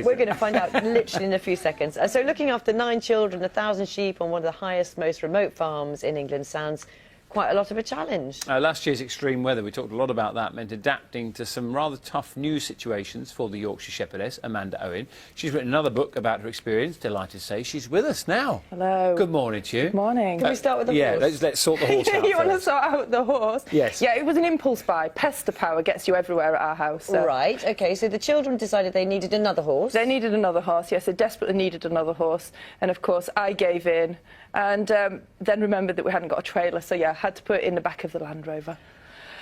We're going to find out literally in a few seconds. So looking after 9 children, 1,000 sheep on one of the highest, most remote farms in England sounds quite a lot of a challenge. Last year's extreme weather, we talked a lot about that, meant adapting to some rather tough new situations for the Yorkshire shepherdess, Amanda Owen. She's written another book about her experience, delighted to say. She's with us now. Hello. Good morning to you. Good morning. Can we start with the horse? horse? Let's sort the horse out You want to first. sort out the horse? Yes. Yeah, it was an impulse buy. Pester power gets you everywhere at our house. So. Right, OK, so the children decided they needed another horse. They needed another horse, yes, they desperately needed another horse. And of course, I gave in and then remembered that we hadn't got a trailer, so yeah, had to put it in the back of the Land Rover.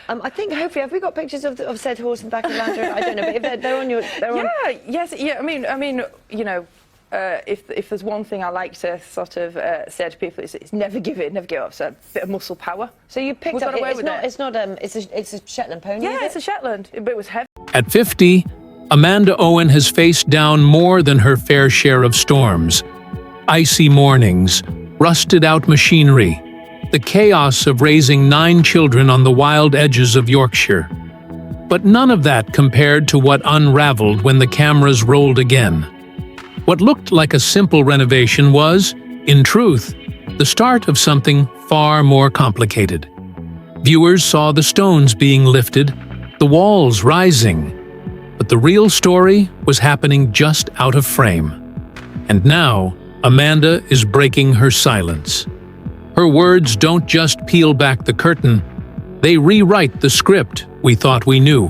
I think, hopefully, have we got pictures of said horse in the back of the Land Rover? I don't know, but if they're on your... Yeah, I mean, you know, if there's one thing I like to sort of say to people, it's never give up, so a bit of muscle power. So you picked up... It's a Shetland pony, Yeah, it's a Shetland, but it was heavy. At 50, Amanda Owen has faced down more than her fair share of storms. Icy mornings, rusted-out machinery, the chaos of raising 9 children on the wild edges of Yorkshire. But none of that compared to what unraveled when the cameras rolled again. What looked like a simple renovation was, in truth, the start of something far more complicated. Viewers saw the stones being lifted, the walls rising, but the real story was happening just out of frame. And now, Amanda is breaking her silence. Her words don't just peel back the curtain, they rewrite the script we thought we knew.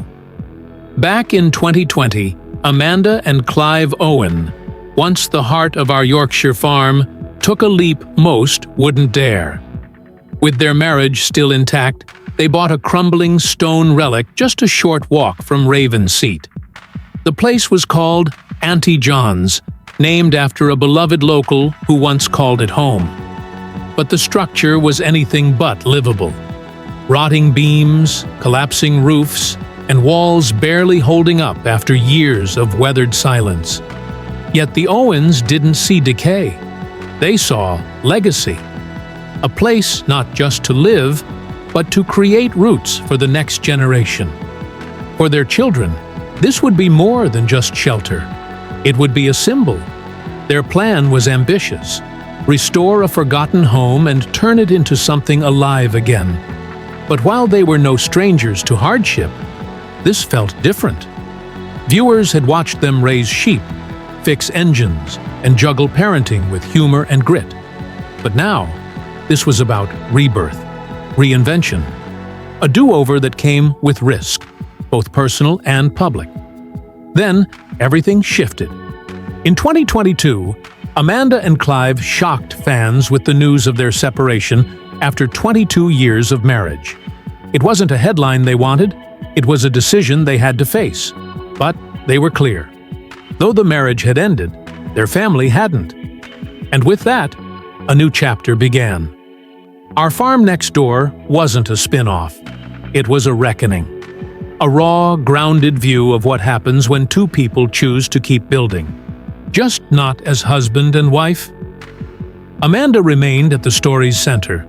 Back in 2020, Amanda and Clive Owen, once the heart of our Yorkshire farm, took a leap most wouldn't dare. With their marriage still intact, they bought a crumbling stone relic just a short walk from Raven Seat. The place was called Auntie John's, named after a beloved local who once called it home. But the structure was anything but livable. Rotting beams, collapsing roofs, and walls barely holding up after years of weathered silence. Yet the Owens didn't see decay. They saw legacy. A place not just to live, but to create roots for the next generation. For their children, this would be more than just shelter. It would be a symbol. Their plan was ambitious. Restore a forgotten home and turn it into something alive again. But while they were no strangers to hardship, this felt different. Viewers had watched them raise sheep, fix engines, and juggle parenting with humor and grit. But now, this was about rebirth, reinvention, a do-over that came with risk, both personal and public. Then, everything shifted. In 2022, Amanda and Clive shocked fans with the news of their separation after 22 years of marriage. It wasn't a headline they wanted, it was a decision they had to face. But they were clear. Though the marriage had ended, their family hadn't. And with that, a new chapter began. Our farm next door wasn't a spin-off. It was a reckoning. A raw, grounded view of what happens when two people choose to keep building. Just not as husband and wife. Amanda remained at the story's center.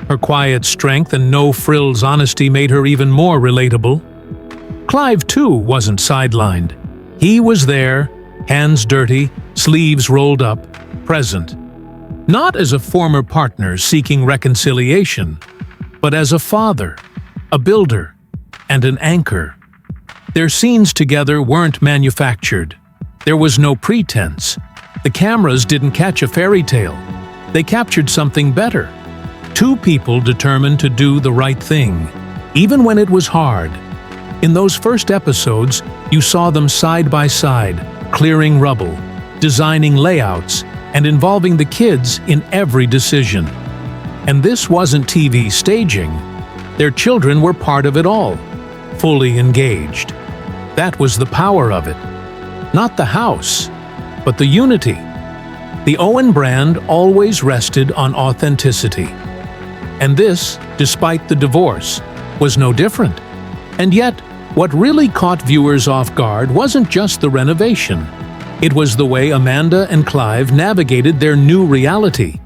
Her quiet strength and no-frills honesty made her even more relatable. Clive, too, wasn't sidelined. He was there, hands dirty, sleeves rolled up, present. Not as a former partner seeking reconciliation, but as a father, a builder, and an anchor. Their scenes together weren't manufactured. There was no pretense. The cameras didn't catch a fairy tale. They captured something better. Two people determined to do the right thing, even when it was hard. In those first episodes, you saw them side by side, clearing rubble, designing layouts, and involving the kids in every decision. And this wasn't TV staging. Their children were part of it all, fully engaged. That was the power of it. Not the house, but the unity. The Owen brand always rested on authenticity. And this, despite the divorce, was no different. And yet, what really caught viewers off guard wasn't just the renovation. It was the way Amanda and Clive navigated their new reality.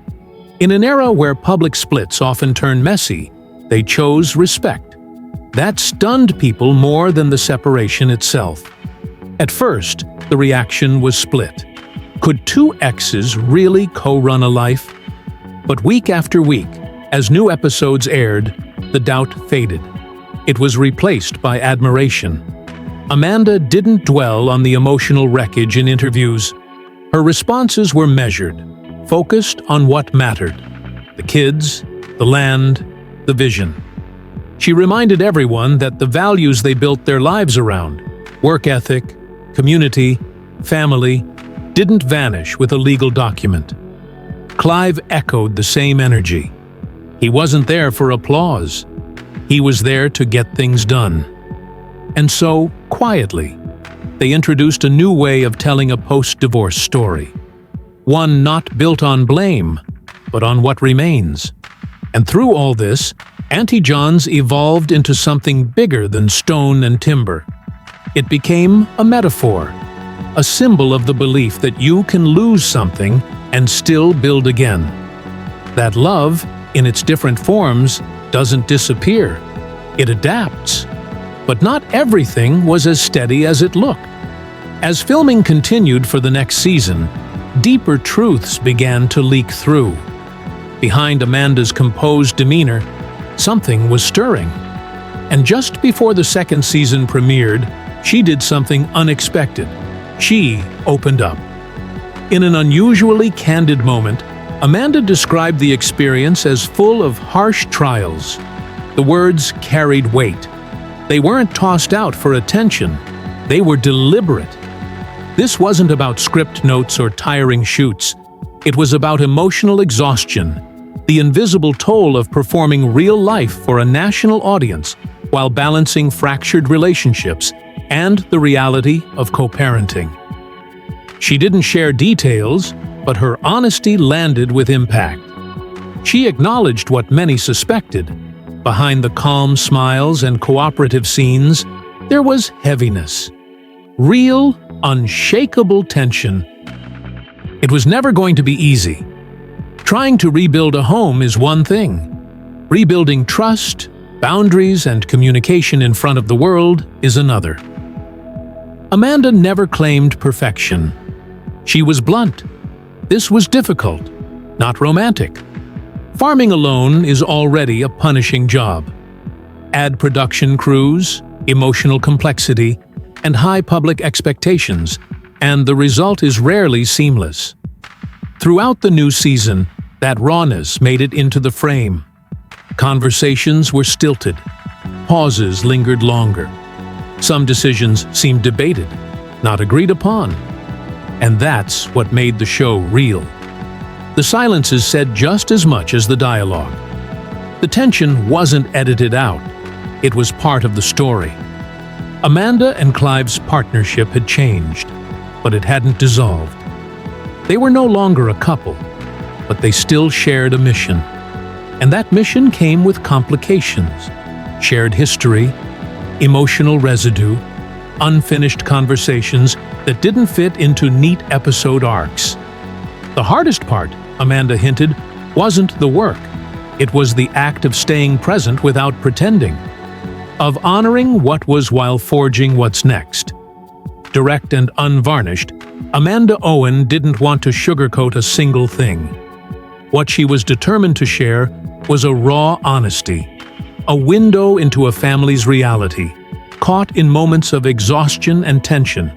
In an era where public splits often turn messy, they chose respect. That stunned people more than the separation itself. At first, the reaction was split. Could two exes really co-run a life? But week after week, as new episodes aired, the doubt faded. It was replaced by admiration. Amanda didn't dwell on the emotional wreckage in interviews. Her responses were measured, focused on what mattered: the kids, the land, the vision. She reminded everyone that the values they built their lives around, work ethic, community, family, didn't vanish with a legal document. Clive echoed the same energy. He wasn't there for applause. He was there to get things done. And so, quietly, they introduced a new way of telling a post-divorce story. One not built on blame, but on what remains. And through all this, Auntie John's evolved into something bigger than stone and timber. It became a metaphor, a symbol of the belief that you can lose something and still build again. That love, in its different forms, doesn't disappear. It adapts. But not everything was as steady as it looked. As filming continued for the next season, deeper truths began to leak through. Behind Amanda's composed demeanor, something was stirring. And just before the second season premiered, she did something unexpected. She opened up. In an unusually candid moment, Amanda described the experience as full of harsh trials. The words carried weight. They weren't tossed out for attention. They were deliberate. This wasn't about script notes or tiring shoots. It was about emotional exhaustion, the invisible toll of performing real life for a national audience while balancing fractured relationships and the reality of co-parenting. She didn't share details, but her honesty landed with impact. She acknowledged what many suspected. Behind the calm smiles and cooperative scenes, there was heaviness. Real, unshakable tension. It was never going to be easy. Trying to rebuild a home is one thing. Rebuilding trust, boundaries, and communication in front of the world is another. Amanda never claimed perfection. She was blunt. This was difficult, not romantic. Farming alone is already a punishing job. Add production crews, emotional complexity, and high public expectations, and the result is rarely seamless. Throughout the new season, that rawness made it into the frame. Conversations were stilted. Pauses lingered longer. Some decisions seemed debated, not agreed upon. And that's what made the show real. The silences said just as much as the dialogue. The tension wasn't edited out. It was part of the story. Amanda and Clive's partnership had changed, but it hadn't dissolved. They were no longer a couple, but they still shared a mission. And that mission came with complications, shared history, emotional residue, unfinished conversations that didn't fit into neat episode arcs. The hardest part, Amanda hinted, wasn't the work. It was the act of staying present without pretending, of honoring what was while forging what's next. Direct and unvarnished, Amanda Owen didn't want to sugarcoat a single thing. What she was determined to share was a raw honesty, a window into a family's reality, caught in moments of exhaustion and tension,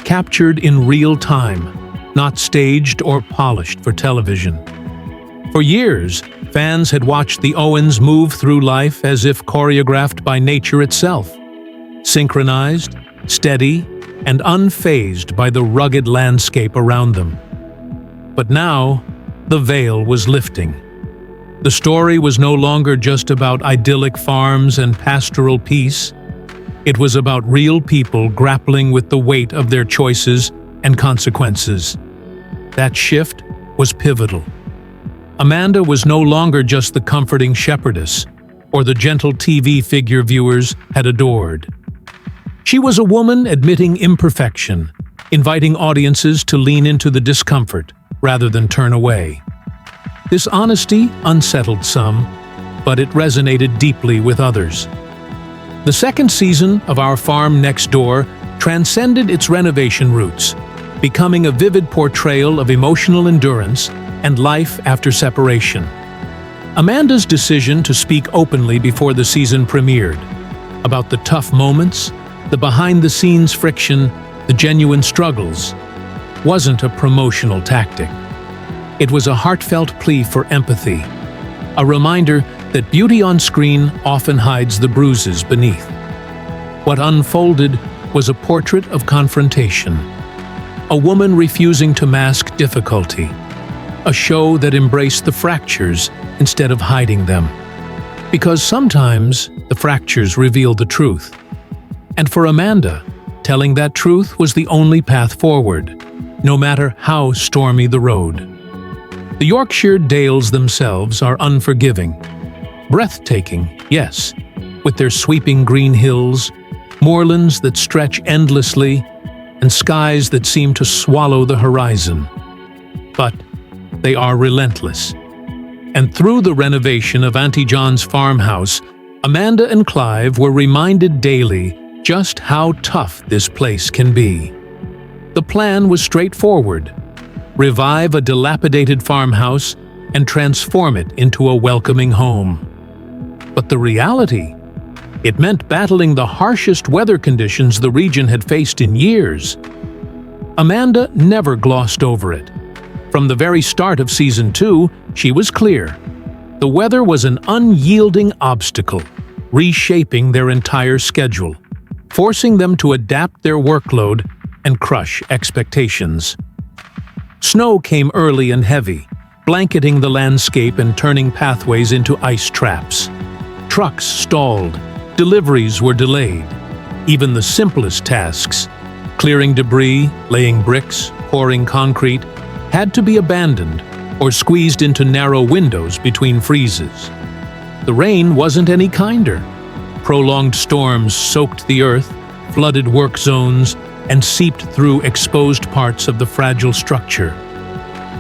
captured in real time, not staged or polished for television. For years, fans had watched the Owens move through life as if choreographed by nature itself, synchronized, steady, and unfazed by the rugged landscape around them. But now, the veil was lifting. The story was no longer just about idyllic farms and pastoral peace. It was about real people grappling with the weight of their choices and consequences. That shift was pivotal. Amanda was no longer just the comforting shepherdess or the gentle TV figure viewers had adored. She was a woman admitting imperfection, inviting audiences to lean into the discomfort rather than turn away. This honesty unsettled some, but it resonated deeply with others. The second season of Our Farm Next Door transcended its renovation roots, becoming a vivid portrayal of emotional endurance and life after separation. Amanda's decision to speak openly before the season premiered, about the tough moments, the behind-the-scenes friction, the genuine struggles, wasn't a promotional tactic. It was a heartfelt plea for empathy, a reminder that beauty on screen often hides the bruises beneath. What unfolded was a portrait of confrontation, a woman refusing to mask difficulty, a show that embraced the fractures instead of hiding them. Because sometimes the fractures reveal the truth. And for Amanda, telling that truth was the only path forward, no matter how stormy the road. The Yorkshire Dales themselves are unforgiving. Breathtaking, yes, with their sweeping green hills, moorlands that stretch endlessly, and skies that seem to swallow the horizon. But they are relentless. And through the renovation of Auntie John's farmhouse, Amanda and Clive were reminded daily just how tough this place can be. The plan was straightforward: revive a dilapidated farmhouse and transform it into a welcoming home. But the reality? It meant battling the harshest weather conditions the region had faced in years. Amanda never glossed over it. From the very start of Season 2, she was clear. The weather was an unyielding obstacle, reshaping their entire schedule, forcing them to adapt their workload and crush expectations. Snow came early and heavy, blanketing the landscape and turning pathways into ice traps. Trucks stalled, deliveries were delayed. Even the simplest tasks, clearing debris, laying bricks, pouring concrete, had to be abandoned or squeezed into narrow windows between freezes. The rain wasn't any kinder. Prolonged storms soaked the earth, flooded work zones, and seeped through exposed parts of the fragile structure.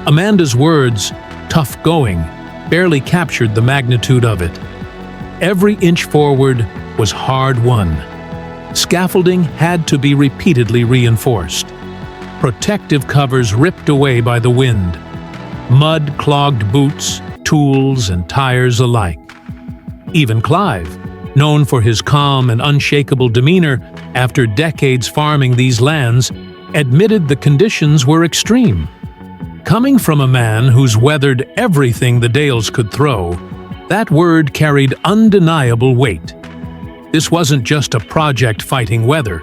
Amanda's words, "tough going," barely captured the magnitude of it. Every inch forward was hard-won. Scaffolding had to be repeatedly reinforced. Protective covers ripped away by the wind. Mud-clogged boots, tools, and tires alike. Even Clive, known for his calm and unshakable demeanor after decades farming these lands, admitted the conditions were extreme. Coming from a man who's weathered everything the Dales could throw, that word carried undeniable weight. This wasn't just a project fighting weather.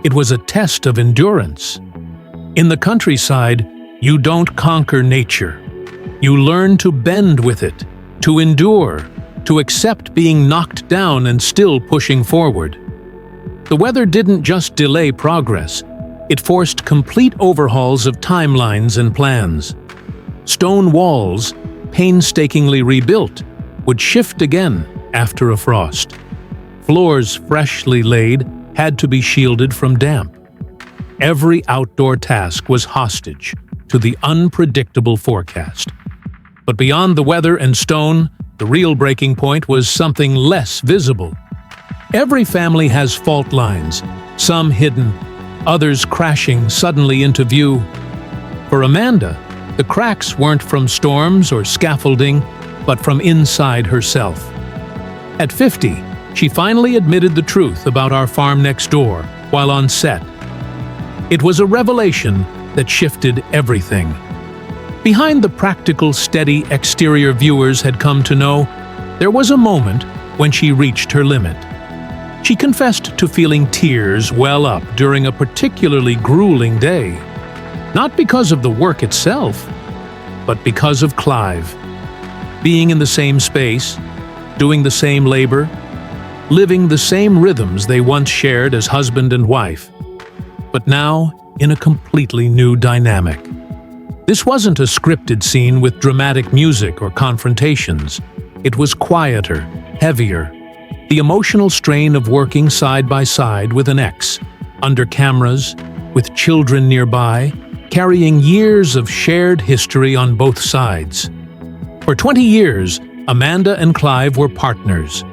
It was a test of endurance. In the countryside, you don't conquer nature. You learn to bend with it, to endure, to accept being knocked down and still pushing forward. The weather didn't just delay progress. It forced complete overhauls of timelines and plans. Stone walls, painstakingly rebuilt, would shift again after a frost. Floors freshly laid had to be shielded from damp. Every outdoor task was hostage to the unpredictable forecast. But beyond the weather and stone, the real breaking point was something less visible. Every family has fault lines, some hidden, others crashing suddenly into view. For Amanda, the cracks weren't from storms or scaffolding, but from inside herself. At 50, she finally admitted the truth about our farm next door while on set. It was a revelation that shifted everything. Behind the practical, steady exterior viewers had come to know, there was a moment when she reached her limit. She confessed to feeling tears well up during a particularly grueling day. Not because of the work itself, but because of Clive. Being in the same space, doing the same labor, living the same rhythms they once shared as husband and wife, but now in a completely new dynamic. This wasn't a scripted scene with dramatic music or confrontations. It was quieter, heavier. The emotional strain of working side by side with an ex, under cameras, with children nearby, carrying years of shared history on both sides. For 20 years, Amanda and Clive were partners.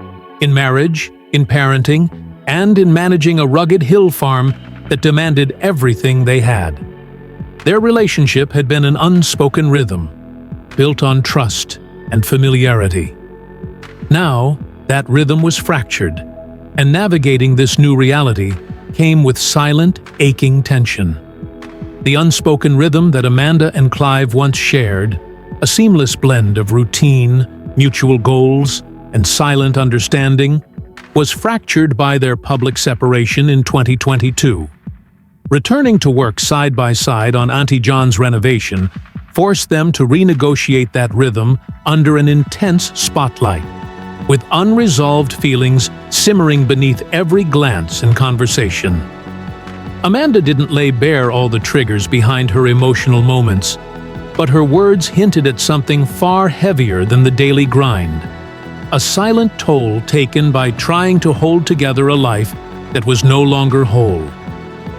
In marriage, in parenting, and in managing a rugged hill farm that demanded everything they had. Their relationship had been an unspoken rhythm, built on trust and familiarity. Now, that rhythm was fractured, and navigating this new reality came with silent, aching tension. The unspoken rhythm that Amanda and Clive once shared, a seamless blend of routine, mutual goals, and silent understanding, was fractured by their public separation in 2022. Returning to work side by side on Auntie John's renovation forced them to renegotiate that rhythm under an intense spotlight, with unresolved feelings simmering beneath every glance and conversation. Amanda didn't lay bare all the triggers behind her emotional moments, but her words hinted at something far heavier than the daily grind. A silent toll taken by trying to hold together a life that was no longer whole.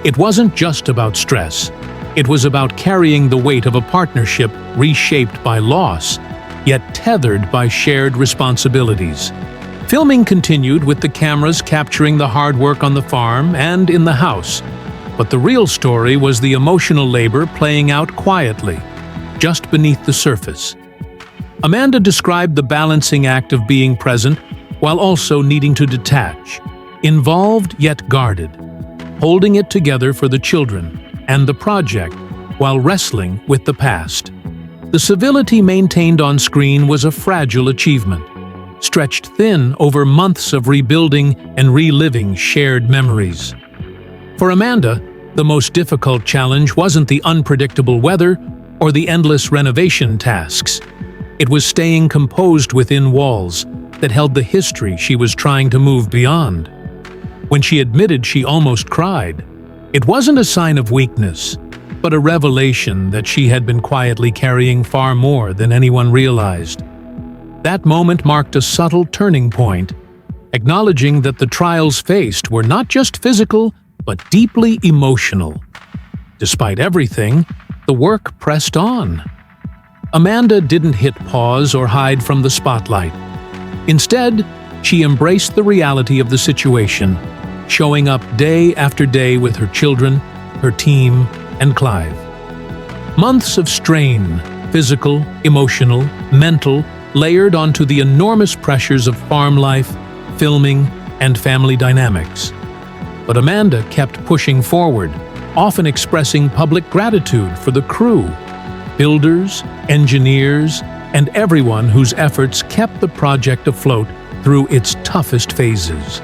It wasn't just about stress. It was about carrying the weight of a partnership reshaped by loss, yet tethered by shared responsibilities. Filming continued with the cameras capturing the hard work on the farm and in the house, but the real story was the emotional labor playing out quietly, just beneath the surface. Amanda described the balancing act of being present while also needing to detach, involved yet guarded, holding it together for the children and the project while wrestling with the past. The civility maintained on screen was a fragile achievement, stretched thin over months of rebuilding and reliving shared memories. For Amanda, the most difficult challenge wasn't the unpredictable weather or the endless renovation tasks. It was staying composed within walls that held the history she was trying to move beyond. When she admitted she almost cried, it wasn't a sign of weakness, but a revelation that she had been quietly carrying far more than anyone realized. That moment marked a subtle turning point, acknowledging that the trials faced were not just physical, but deeply emotional. Despite everything, the work pressed on. Amanda didn't hit pause or hide from the spotlight. Instead, she embraced the reality of the situation, showing up day after day with her children, her team, and Clive. Months of strain, physical, emotional, mental, layered onto the enormous pressures of farm life, filming, and family dynamics. But Amanda kept pushing forward, often expressing public gratitude for the crew, builders, engineers, and everyone whose efforts kept the project afloat through its toughest phases.